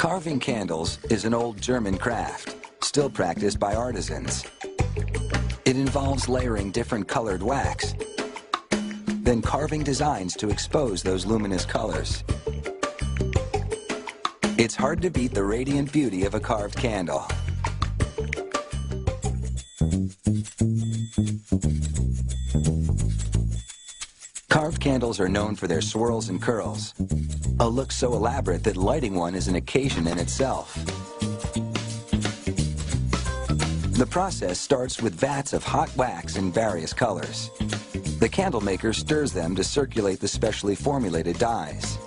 Carving candles is an old German craft, still practiced by artisans. It involves layering different colored wax, then carving designs to expose those luminous colors. It's hard to beat the radiant beauty of a carved candle. Carved candles are known for their swirls and curls, a look so elaborate that lighting one is an occasion in itself. The process starts with vats of hot wax in various colors. The candle maker stirs them to circulate the specially formulated dyes.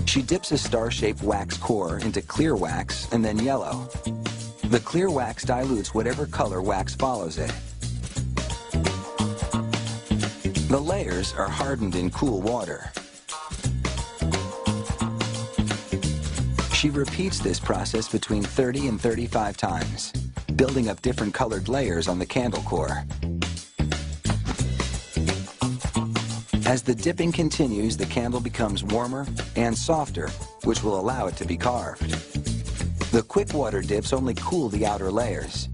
She dips a star-shaped wax core into clear wax and then yellow. The clear wax dilutes whatever color wax follows it. The layers are hardened in cool water. She repeats this process between 30 and 35 times, building up different colored layers on the candle core. As the dipping continues, the candle becomes warmer and softer, which will allow it to be carved. The quick water dips only cool the outer layers.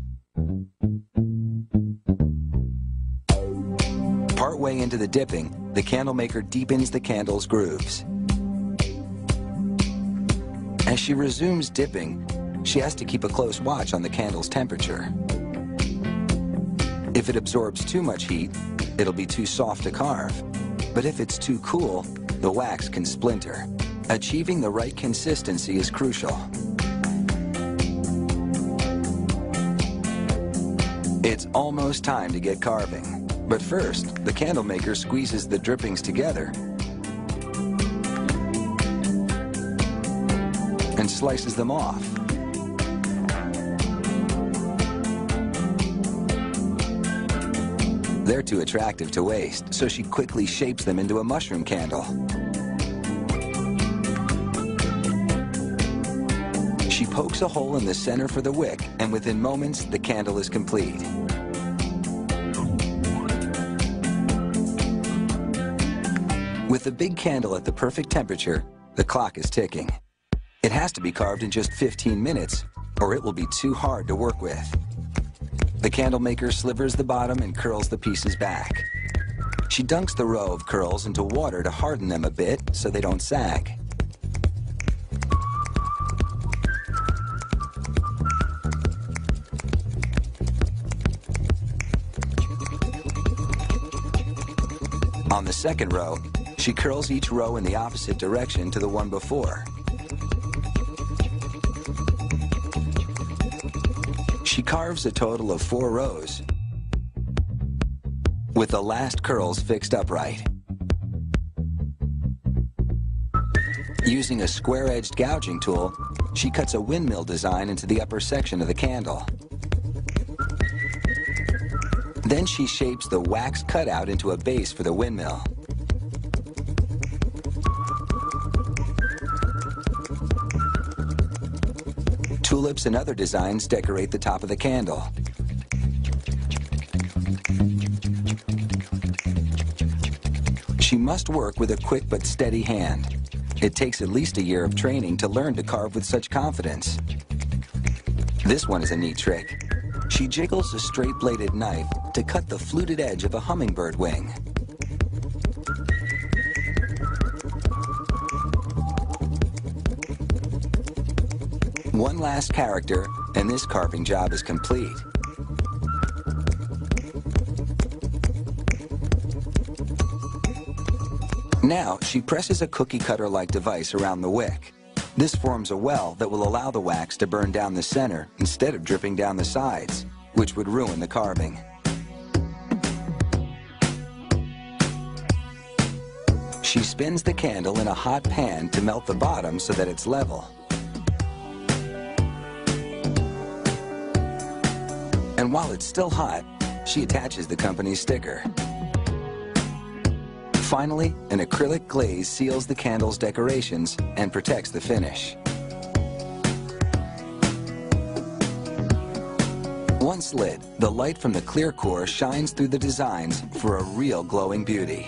Partway into the dipping, the candle maker deepens the candle's grooves. As she resumes dipping, she has to keep a close watch on the candle's temperature. If it absorbs too much heat, it'll be too soft to carve. But if it's too cool, the wax can splinter. Achieving the right consistency is crucial. It's almost time to get carving. But first, the candle maker squeezes the drippings together and slices them off. They're too attractive to waste, so she quickly shapes them into a mushroom candle. She pokes a hole in the center for the wick, and within moments, the candle is complete. With the big candle at the perfect temperature, the clock is ticking. It has to be carved in just 15 minutes, or it will be too hard to work with. The candle maker slivers the bottom and curls the pieces back. She dunks the row of curls into water to harden them a bit so they don't sag. On the second row, she curls each row in the opposite direction to the one before. She carves a total of 4 rows, with the last curls fixed upright. Using a square-edged gouging tool, she cuts a windmill design into the upper section of the candle. Then she shapes the wax cutout into a base for the windmill. Tulips and other designs decorate the top of the candle. She must work with a quick but steady hand. It takes at least a year of training to learn to carve with such confidence. This one is a neat trick. She jiggles a straight-bladed knife to cut the fluted edge of a hummingbird wing. One last character, and this carving job is complete. Now, she presses a cookie cutter-like device around the wick. This forms a well that will allow the wax to burn down the center instead of dripping down the sides, which would ruin the carving. She spins the candle in a hot pan to melt the bottom so that it's level. And while it's still hot, she attaches the company's sticker. Finally, an acrylic glaze seals the candle's decorations and protects the finish. Once lit, the light from the clear core shines through the designs for a real glowing beauty.